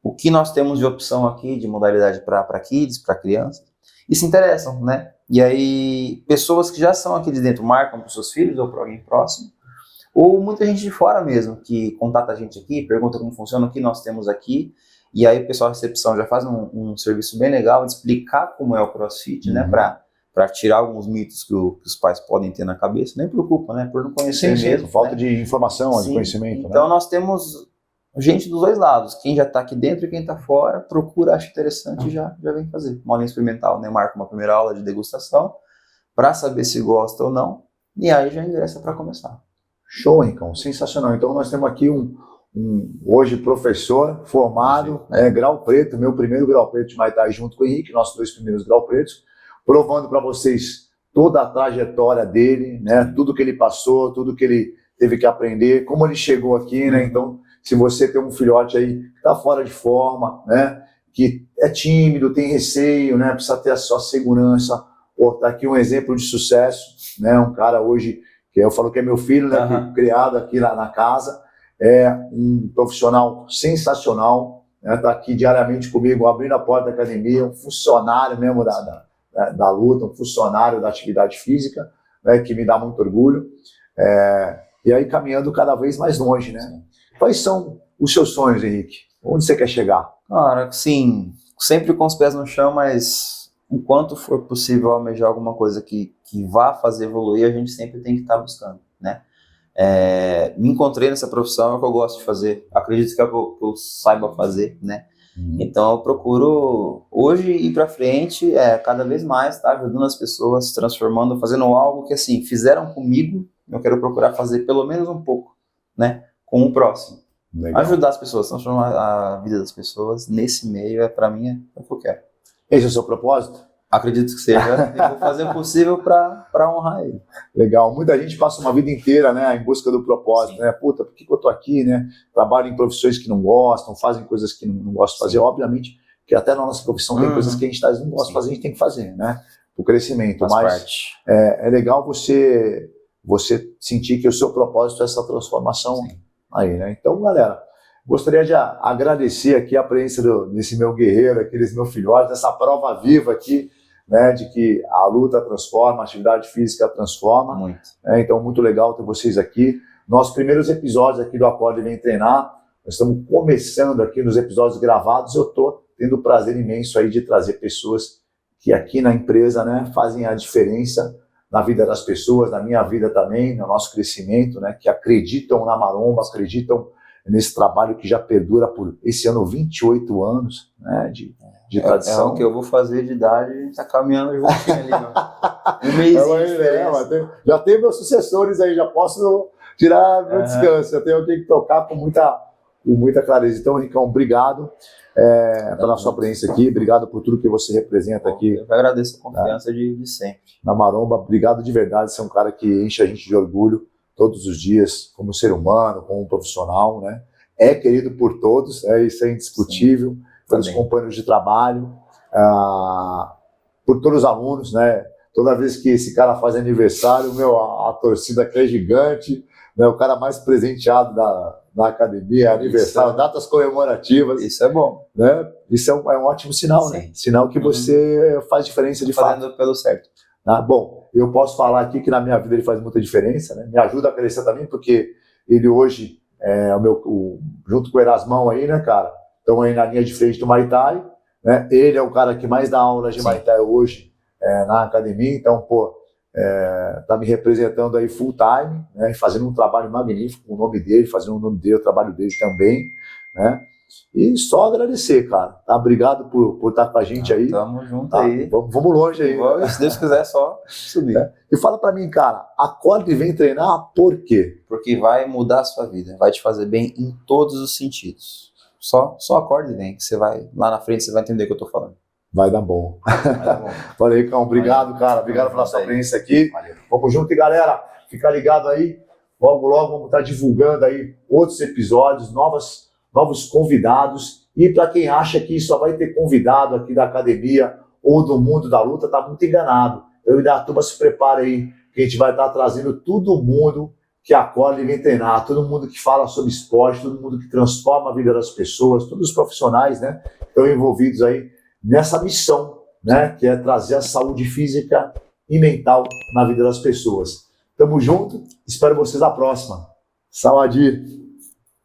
o que nós temos de opção aqui, de modalidade para kids, para crianças, e se interessam, né? E aí, pessoas que já são aqui de dentro marcam para os seus filhos ou para alguém próximo, ou muita gente de fora mesmo, que contata a gente aqui, pergunta como funciona, o que nós temos aqui, e aí o pessoal da recepção já faz um serviço bem legal de explicar como é o CrossFit, né, para tirar alguns mitos que os pais podem ter na cabeça, nem preocupa, né, por não conhecer mesmo. Falta né? de informação, de conhecimento. Então né? Nós temos gente dos dois lados, quem já está aqui dentro e quem está fora, procura, acha interessante e já vem fazer. Uma aula experimental, né, marca uma primeira aula de degustação, para saber se gosta ou não, e aí já ingressa para começar. Show, Rincão, sensacional. Então nós temos aqui hoje professor formado, grau preto, meu primeiro grau preto de Muay Thai junto com o Henrique, nossos 2 primeiros grau pretos, provando para vocês toda a trajetória dele, né, tudo que ele passou, tudo que ele teve que aprender, como ele chegou aqui, né? Então, se você tem um filhote aí que está fora de forma, né, que é tímido, tem receio, né, precisa ter a sua segurança, tá aqui um exemplo de sucesso, né, um cara hoje que eu falo que é meu filho, né, que, criado aqui na casa, é um profissional sensacional, né, tá aqui diariamente comigo, abrindo a porta da academia, um funcionário mesmo da luta, um funcionário da atividade física, né, que me dá muito orgulho, e aí caminhando cada vez mais longe, né. Quais são os seus sonhos, Henrique? Onde você quer chegar? Cara, sim, sempre com os pés no chão, mas enquanto for possível almejar alguma coisa que vá fazer evoluir, a gente sempre tem que estar buscando, né? Me encontrei nessa profissão, é o que eu gosto de fazer, acredito que é o que eu saiba fazer, né? Então eu procuro hoje ir para frente, cada vez mais, tá? Ajudando as pessoas, transformando, fazendo algo que assim, fizeram comigo, eu quero procurar fazer pelo menos um pouco, né? Com o próximo. Legal. Ajudar as pessoas, transformar a vida das pessoas nesse meio, para mim, é o que eu quero. Esse é o seu propósito? Acredito que seja. Eu vou fazer o possível para honrar ele. Legal. Muita gente passa uma vida inteira, né, em busca do propósito. Sim. Né? Puta, por que eu tô aqui, né? Trabalho em profissões que não gostam, fazem coisas que não gostam de fazer. Sim. Obviamente que até na nossa profissão tem coisas que a gente não gosta de fazer, a gente tem que fazer, né? O crescimento. Mas é legal você sentir que o seu propósito é essa transformação. Sim. Aí, né? Então, galera, gostaria de agradecer aqui a presença desse meu guerreiro, aqui, desse meu filhote, dessa prova viva aqui, né, de que a luta transforma, a atividade física transforma. Muito. Então, muito legal ter vocês aqui. Nossos primeiros episódios aqui do Acorde Vem Treinar, nós estamos começando aqui nos episódios gravados, eu estou tendo o prazer imenso aí de trazer pessoas que aqui na empresa, né, fazem a diferença na vida das pessoas, na minha vida também, no nosso crescimento, né, que acreditam na maromba, acreditam nesse trabalho que já perdura por esse ano 28 anos, né, de tradição. É o que eu vou fazer de idade, está caminhando juntinho ali, um mêsinho de diferença. Já tem meus sucessores aí, já posso tirar meu descanso, eu tenho que tocar com muita clareza. Então, Ricão, obrigado pela sua presença aqui, obrigado por tudo que você representa aqui. Eu agradeço a confiança de sempre. Na maromba, obrigado de verdade, você é um cara que enche a gente de orgulho todos os dias, como ser humano, como profissional, né? É querido por todos, isso é indiscutível, sim, pelos companheiros de trabalho, por todos os alunos, né? Toda vez que esse cara faz aniversário, a torcida aqui é gigante, né? O cara mais presenteado da academia, aniversário, datas comemorativas. Isso é bom. Né? Isso é um ótimo sinal, sim, né? Sinal que você faz diferença de fato. Fazendo pelo certo. Né? Bom, eu posso falar aqui que na minha vida ele faz muita diferença, né? Me ajuda a crescer também, porque ele hoje, junto com o Erasmão aí, né, cara, estão aí na linha de frente do Muay Thai, né? Ele é o cara que mais dá aulas de Muay Thai hoje na academia, então, pô, tá me representando aí full time, né? Fazendo um trabalho magnífico com o nome dele, fazendo o nome dele, o trabalho dele também, né? E só agradecer, cara. Tá? Obrigado por estar com a gente aí. Tamo junto tá? aí. Vamos longe aí. Se Deus quiser, só subir. E fala pra mim, cara, acorde e vem treinar por quê? Porque vai mudar a sua vida, vai te fazer bem em todos os sentidos. Só acorde e vem, que você vai, lá na frente você vai entender o que eu tô falando. Vai dar bom. Valeu, Cão. Obrigado, cara. Obrigado pela sua presença aqui. Valeu. Vamos junto e, galera, fica ligado aí. Logo, logo vamos estar divulgando aí outros episódios, novos convidados. E para quem acha que só vai ter convidado aqui da academia ou do mundo da luta, tá muito enganado. Eu e a turma se prepara aí, que a gente vai estar trazendo todo mundo que acorda e vem treinar, todo mundo que fala sobre esporte, todo mundo que transforma a vida das pessoas, todos os profissionais, né, que estão envolvidos aí nessa missão, né, que é trazer a saúde física e mental na vida das pessoas. Tamo junto, espero vocês na próxima. Saúde!